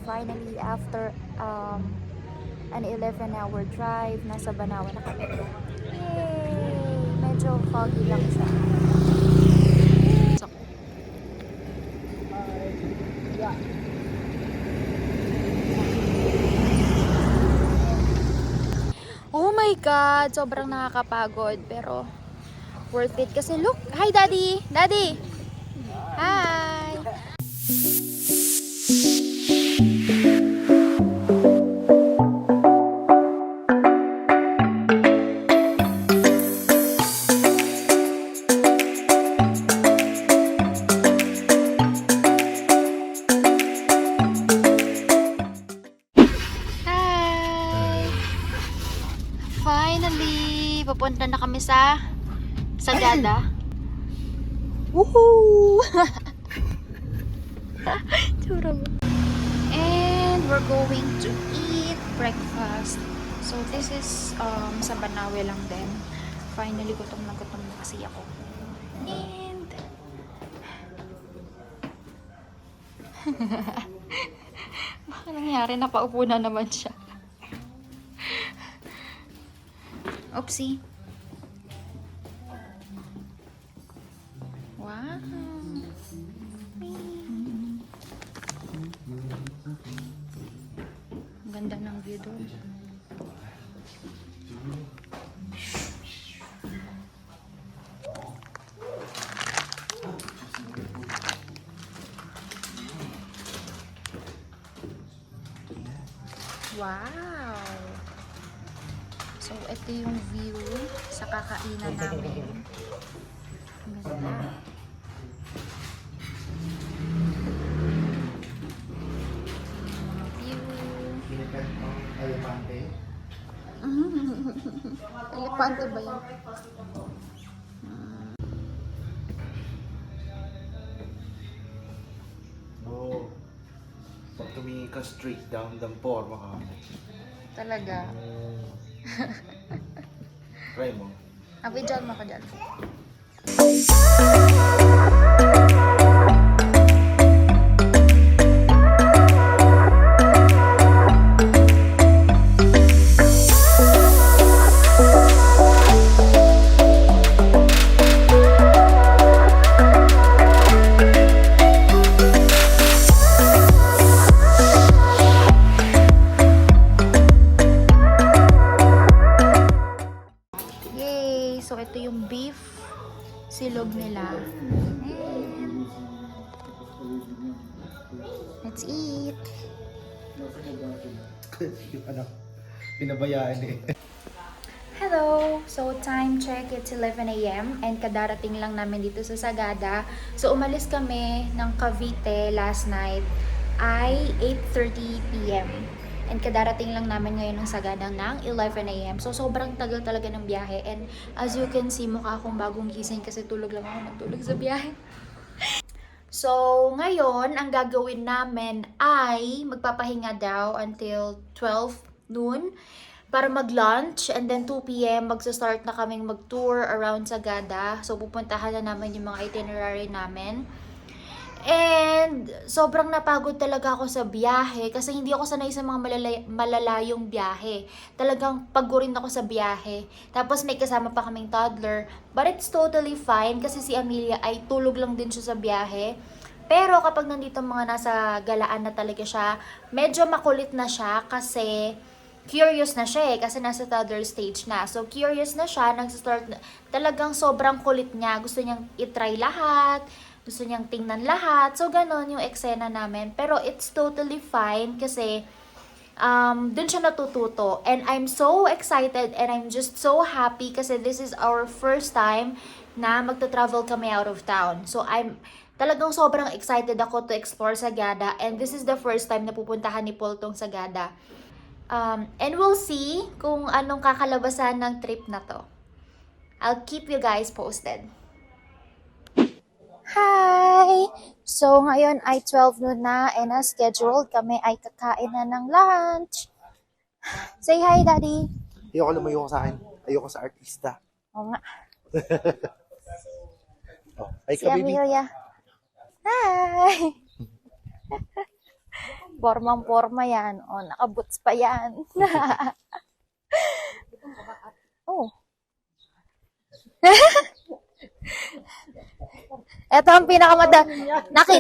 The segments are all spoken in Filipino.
Finally, after an 11-hour drive, nasa Banawe na kami. Yay! Medyo foggy lang siya. Oh my God! Sobrang nakakapagod. Pero, worth it. Kasi look! Hi, Daddy! Daddy! Hi! Finally, papunta na kami sa Sagada. Woohoo! And we're going to eat breakfast. So this is sa Banawe lang din. Finally, gutom na kasi ako. And baka nangyari, napaupo na naman siya. Oopsie. Wow. Ang ganda ng view doon. Wow. So, ito yung view sa kakainan namin. Ganda. View. Elepante? Elepante ba yun? Oo. Pag tumingin ka straight down ng forma ka. Talaga. Try mo. Abidjan mo ka dyan. So, ito yung beef silog nila. And let's eat. Yung anak, pinabayaan eh. Hello! So, time check, it's 11 AM and kadarating lang namin dito sa Sagada. So, umalis kami ng Cavite last night ay 8:30 PM. And kadarating lang namin ngayon ng Sagada ng 11 AM. So, sobrang tagal talaga ng biyahe. And as you can see, mukha akong bagong gising kasi tulog lang ako nagtulog sa biyahe. So, ngayon, ang gagawin namin ay magpapahinga daw until 12 noon para mag-lunch. And then 2 PM, magsa-start na kaming mag-tour around Sagada. So, pupuntahan na namin yung mga itinerary namin. And sobrang napagod talaga ako sa biyahe kasi hindi ako sanay sa mga malalayong biyahe. Talagang pagurin ako sa biyahe. Tapos may kasama pa kaming toddler. But it's totally fine kasi si Amelia ay tulog lang din siya sa biyahe. Pero kapag nandito mga nasa galaan na talaga siya, medyo makulit na siya kasi curious na siya kasi nasa toddler stage na. So curious na siya, nag-start na, talagang sobrang kulit niya. Gusto niyang itry lahat. Gusto niyang tingnan lahat. So, ganon yung eksena namin. Pero, it's totally fine kasi dun siya natututo. And I'm so excited and I'm just so happy kasi this is our first time na magta-travel kami out of town. So I'm talagang sobrang excited ako to explore Sagada and this is the first time na pupuntahan ni Paul tong Sagada. And we'll see kung anong kakalabasan ng trip na to. I'll keep you guys posted. Hi! So, ngayon ay 12 noon na and as scheduled, kami ay kakain na ng lunch. Say hi, Daddy! Ayoko lumayo ko sa akin. Ayoko sa artista. Oo nga. Oh, ay Si ka, baby. Amelia. Hi! Formang-forma yan. O, nakaboots pa yan. Oh. Ito ang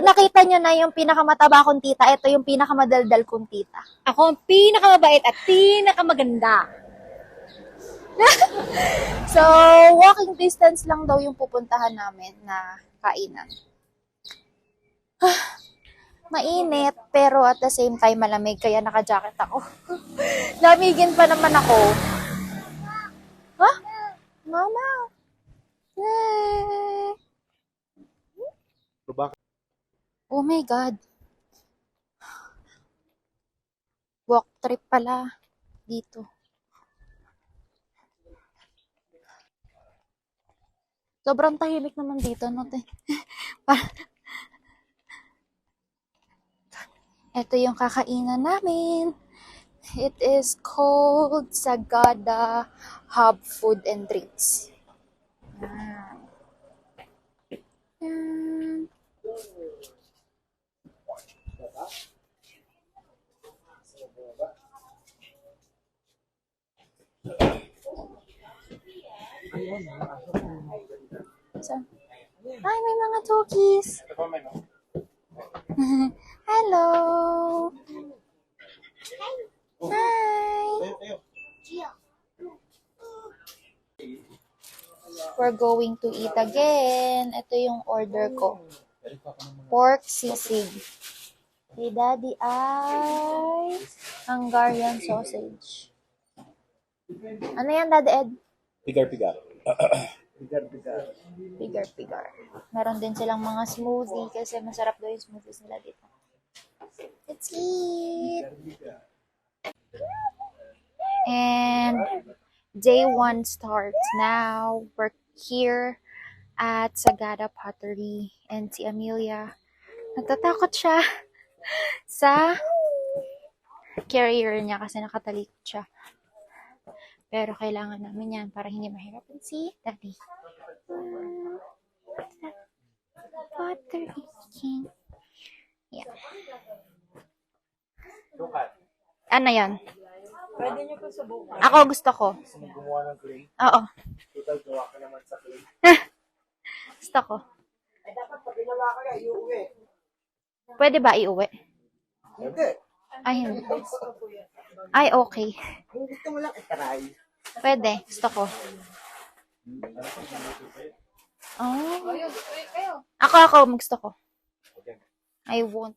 nakita nyo na yung pinakamataba kong tita. Ito yung pinakamadaldal kong tita. Ako ang pinakamabait at pinakamaganda. So, walking distance lang daw yung pupuntahan namin na kainan. Mainit, pero at the same time malamig, kaya naka-jacket ako. Lamigin pa naman ako. Ha? Mama! Yay! Oh my God. Walk trip pala dito. Sobrang tahimik naman dito, no, te? Ito yung kakainan namin. It is called Sagada Hub Food and Drinks. Yan. So, ay, may mga cookies. Hello. Hi. We're going to eat again. Ito yung order ko. Pork sisig. Kay Daddy ay Hungarian sausage. Ano yan, Daddy Ed? Pigar-pigar. Pigar. Meron din silang mga smoothie kasi masarap daw yung smoothies nila dito. Let's eat! And day 1 starts now. We're here at Sagada Pottery and si Amelia, natatakot siya sa carrier niya kasi nakatalikod siya. Pero kailangan namin yan para hindi mahirapan si Daddy. Pottery King. Yeah. Ano yan? Pwede niyo po subukan. Ako gusto ko. Gumawa ng clay. Oo. Total, gawa ka naman sa clay. Gusto ko. Ay, dapat pag ginawa ka, iuwi. Pwede ba iuwi? Hindi. Ay, hindi. Ay, okay. Kung gusto mo lang, itaray. Pwede. Gusto ko. Oh. Ako. Gusto ko. I won't.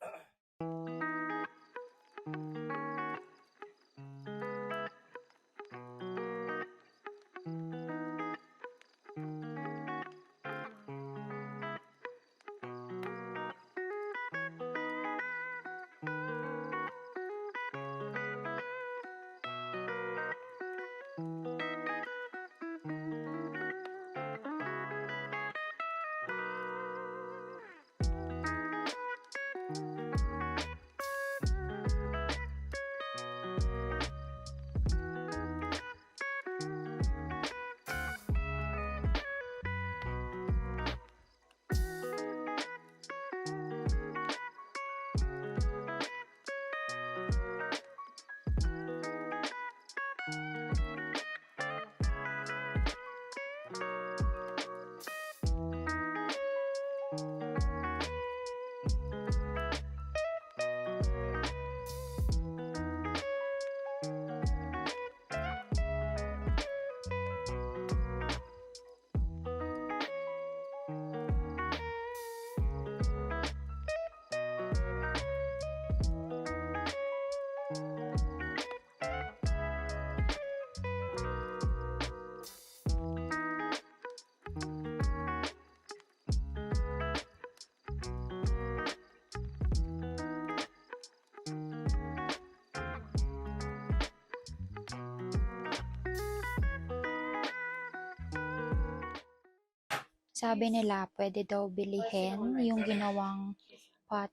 Sabi nila, pwede daw bilihin yung ginawang pot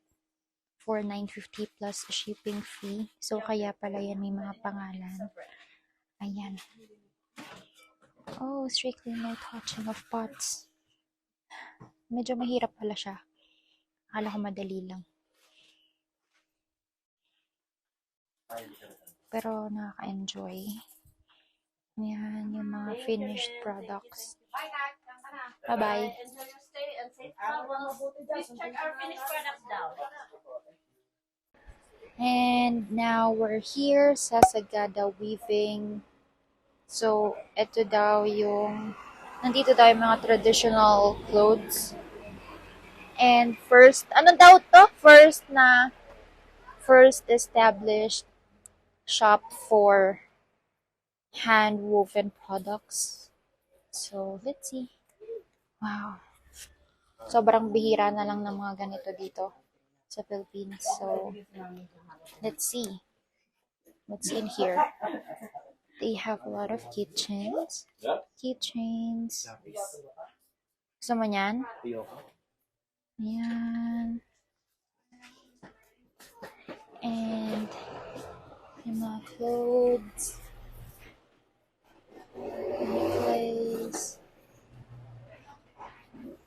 for $9.50 plus shipping fee. So, kaya pala yan may mga pangalan. Ayan. Oh, strictly no touching of pots. Medyo mahirap pala siya. Akala ko madali lang. Pero nakaka-enjoy. Ayan, yung mga finished products. Bye-bye. Enjoy your stay and safe travels. Please check our finished products down. And now we're here sa Sagada Weaving. So, ito daw yung, nandito daw yung mga traditional clothes. And first, ano daw to? First established shop for hand-woven products. So, let's see. Wow. Sobrang bihira na lang ng mga ganito dito sa Philippines. So, let's see. What's in here? They have a lot of keychains. Keychains. Gusto mo yan? Ayan. And yung mga clothes. Necklace.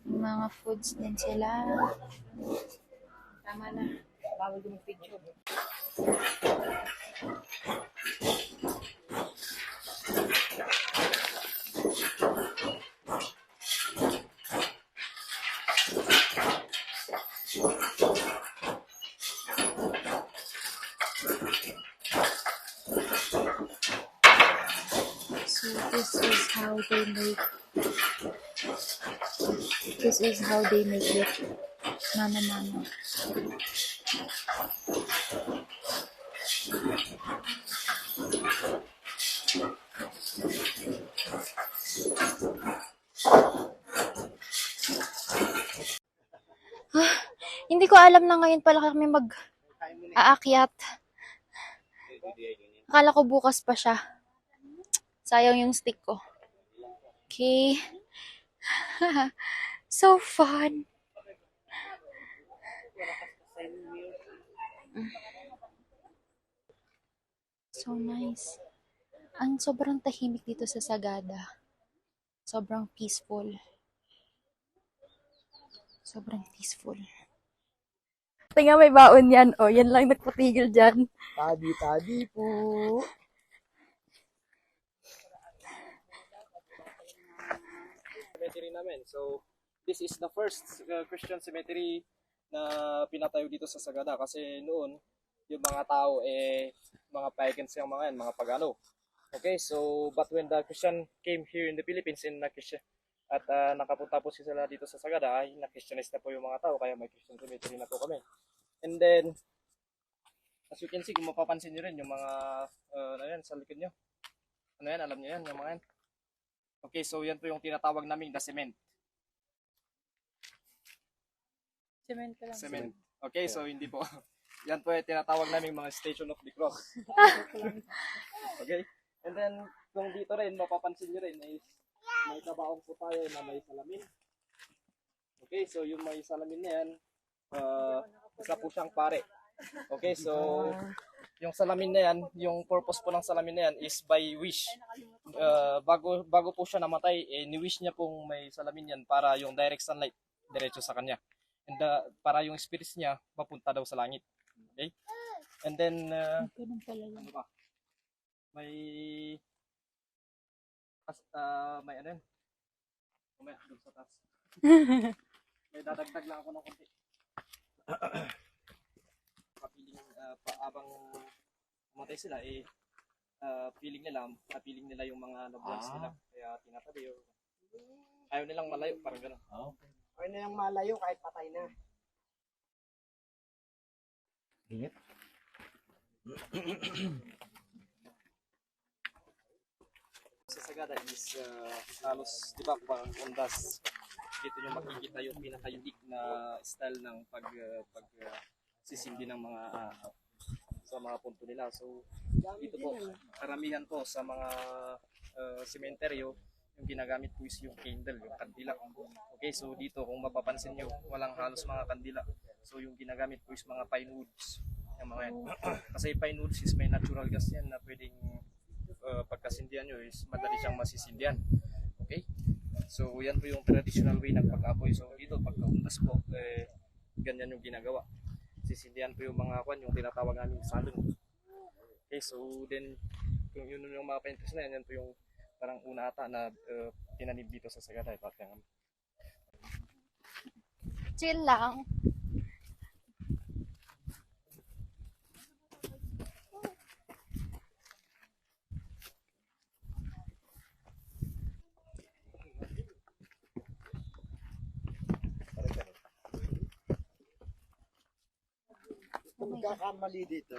Yung mga foods din sila. Tama na. Bawal yung picture. So this is how they make it. Mano-mano. Hindi ko alam na ngayon pala kami mag-aakyat. Akala ko bukas pa siya. Sayang yung stick ko. Okay. So fun. So nice. Ang sobrang tahimik dito sa Sagada. Sobrang peaceful. Sobrang peaceful. Tingnan may baon yan. O, yan lang nagpatigil dyan. Tabi-tabi po. Cemetery namin. So, this is the first Christian cemetery na pinatayo dito sa Sagada kasi noon yung mga tao mga pagans yung mga yan, mga pagano. Okay, so but when the Christian came here in the Philippines at nakapunta po sila dito sa Sagada ay na-Christianize na po yung mga tao kaya may Christian cemetery na po kami. And then as you can see, kung mapapansin niyo rin yung mga ano yan sa likod niyo. Ano yan, alam niyo yan, yung mga yan. Okay, so yan po yung tinatawag naming the cement. Cement ka lang. Cement. Okay, so hindi po. Yan po yung tinatawag naming mga Station of the Cross. Okay? And then, kung dito rin, mapapansin nyo rin is may kabaong po tayo na may salamin. Okay, so yung may salamin na yan, isa po siyang pare. Okay, so yung salamin na yan, yung purpose po ng salamin na yan is by wish. Bago po siya namatay, ni-wish niya pong may salamin yan para yung direct sunlight diretso sa kanya. And para yung spirits niya mapunta daw sa langit. Okay? And then ano ba? May ano yan? Mamaya doon sa taas. May dadagdag lang ako ng konti. Kapiling abang umatay sila feeling nila yung mga loved ones nila. Kaya tinatabi yung ayaw nilang malayo, parang gano'n. Okay. Ayaw nilang malayo kahit patay na. Ingat. Sa Sagada is halos, di ba, parang ondas. Dito nyo makikita yung pinaka-unique na style ng sisindi ng mga sa mga punto nila. So dito po, karamihan po sa mga sementeryo, yung ginagamit ko is yung candle, yung kandila. Okay, so dito kung mapapansin nyo, walang halos mga kandila. So yung ginagamit ko is mga pine woods. Yung mga yan. Kasi pine woods is may natural gas yan na pwedeng pagkasindihan nyo is madali siyang masisindihan. Okay? So yan po yung traditional way ng pag-apoy. So dito pagkaundas po, ganyan yung ginagawa. Sisindihan po yung mga kwan, yung tinatawag namin salon. Okay, so then kung yun yung mga painters na yan, yan po yung parang una ata na tinanib dito sa Sagada. Chill lang. Pagkakamali dito,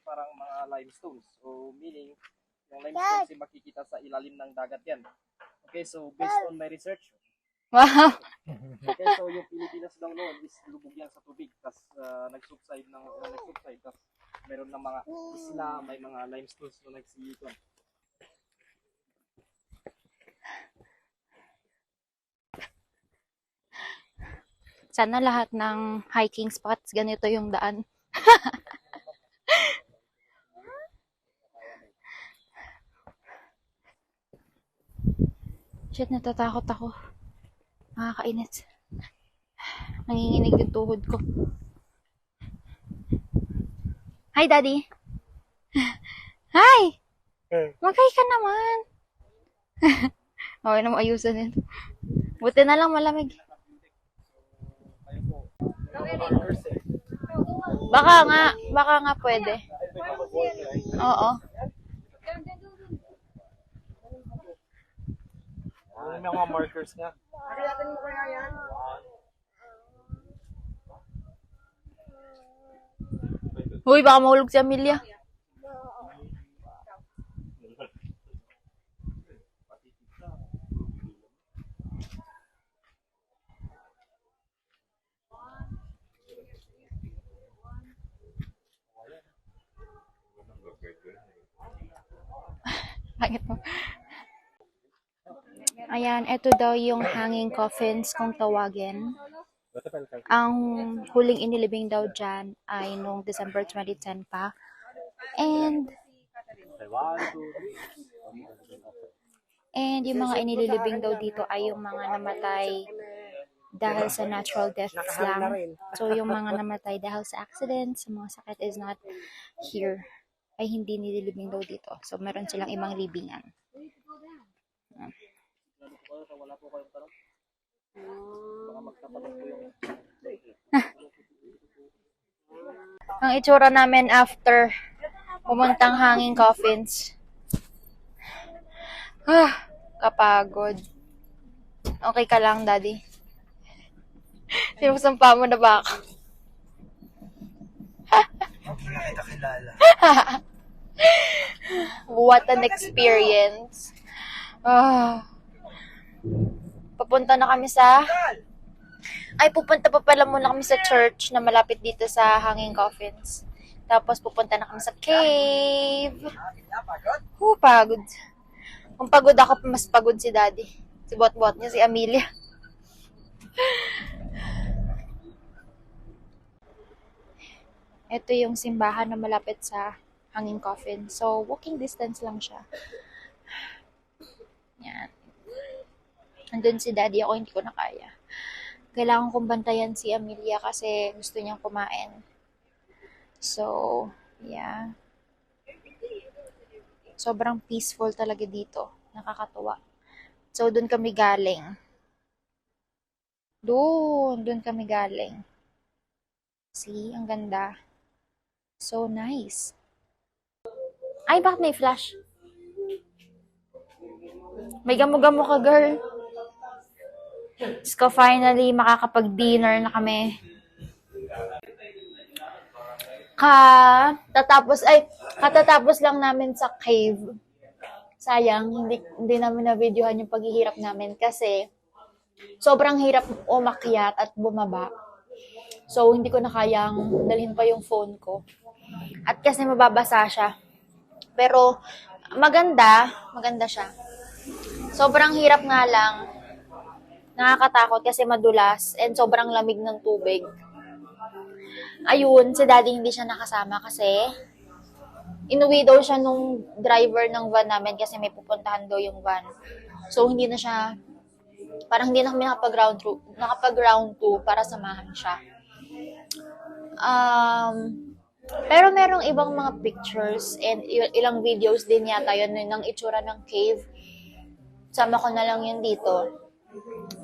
Parang mga limestones. So meaning, yung limestones ay makikita sa ilalim ng dagat yan. Okay, so based on my research, Wow. okay, so yung Pilipinas daw noon is lubog yan sa tubig. Tapos nag-subside, tapos meron ng mga isla, may mga limestones na nagsiikon. Sana lahat ng hiking spots ganito yung daan. Shit, natatakot ako. Nakakainit. Nanginginig yung tuhod ko. Hi, Daddy. Hi! Maghay ka naman. Okay na mo ayusan yun. Buti na lang malamig. Baka nga pwede. Oo. may mga markers nga. Nakayatan mo kaya yan? Uy, baka mahulog si Amelia. Bakit mo? Ayan, ito daw yung hanging coffins kung tawagin. Ang huling inilibing daw dyan ay noong December 2010 pa. And yung mga inililibing daw dito ay yung mga namatay dahil sa natural deaths lang. So yung mga namatay dahil sa accident, sa mga sakit is not here. Ay hindi nililibing daw dito. So meron silang ibang libingan. Wala po kayong tanong? Baka magtatanong po yung... Ang itsura namin after pumuntang hanging coffins. Kapagod. Okay ka lang, Daddy? Sinusumpa mo na ba ako? Hindi na kita kilala. What an experience. Papunta na kami sa... pupunta pa pala muna kami sa church na malapit dito sa hanging coffins. Tapos pupunta na kami sa cave. Pagod. Kung pagod ako, mas pagod si Daddy. Si bot-bot niya, si Amelia. Ito yung simbahan na malapit sa hanging coffin. So, walking distance lang siya. Yan. Andun si Daddy, ako hindi ko na kaya. Kailangan kong bantayan si Amelia kasi gusto niyang kumain. So, yeah. Sobrang peaceful talaga dito. Nakakatuwa. So, dun kami galing. Dun kami galing. See, ang ganda. So nice. Ay, bakit may flash? May gamo-gamo ka, girl. Diyos ko, finally, makakapag-dinner na kami. Katatapos lang namin sa cave. Sayang, hindi namin na-videohan yung paghihirap namin kasi sobrang hirap umakyat at bumaba. So, hindi ko na kayang dalhin pa yung phone ko. At kasi mababasa siya. Pero, maganda siya. Sobrang hirap nga lang. Nakakatakot kasi madulas and sobrang lamig ng tubig. Ayun, si daddy hindi siya nakasama kasi inuwi daw siya nung driver ng van namin kasi may pupuntahan daw yung van. So, hindi na siya, parang hindi na kami nakapag-round 2 para samahan siya. Pero merong ibang mga pictures and ilang videos din yata yun ng itsura ng cave. Sama ko na lang yun dito.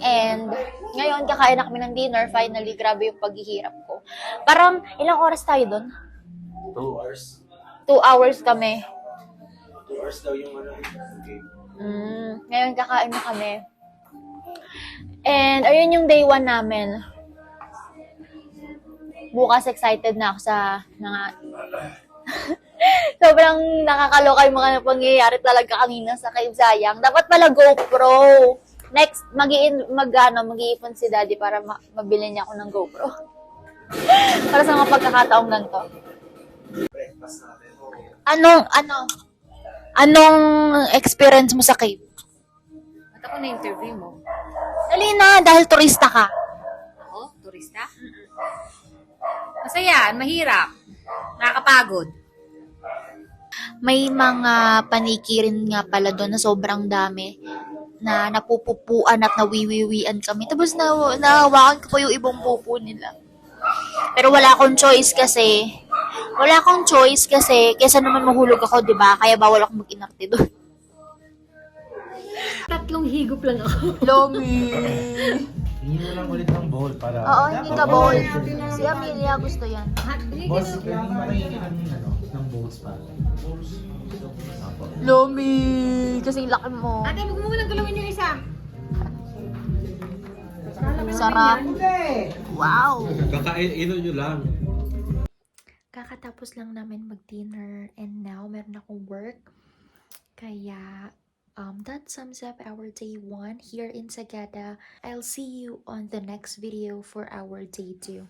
And ngayon, kakain na kami ng dinner. Finally, grabe yung paghihirap ko. Parang, ilang oras tayo dun? 2 hours. 2 hours kami. 2 hours daw yung ano. Okay. Ngayon, kakain na kami. And, ayun yung day 1 namin. Bukas, excited na ako sa mga... Sobrang nakakaloka yung mga pangyayari talaga kanina sa Cave Sayang. Dapat pala GoPro. Next, mag-iipon si Daddy para mabili niya ako ng GoPro. Para sa mga pagkakataong ganito. Anong experience mo sa cave? Ba't ako na-interview mo? Dali na, dahil turista ka. Ako? Turista? Masaya, mahirap. Nakakapagod. May mga paniki rin nga pala doon na sobrang dami na napupupuan at nawiwiwian kami. Tapos nahawakan ko pa yung ibang pupo nila. Pero wala akong choice kasi kesa naman mahulog ako, 'di ba? Kaya bawal ako mag-inarte doon. 3 higop lang ako. Lomi. Hindi mo lang ulit ng bowl para... Oo, hindi ka bowl. Si Amelia gusto 'yan. Boss, pwede makainin ng bowls pa. Lomi, kasi laki mo. Ate, huwag mo munang galawin yung isa. Sarap. Wow. Kakainin nyo lang. Kakatapos lang namin mag-dinner and now meron akong work. Kaya that sums up our day 1 here in Sagada. I'll see you on the next video for our day 2.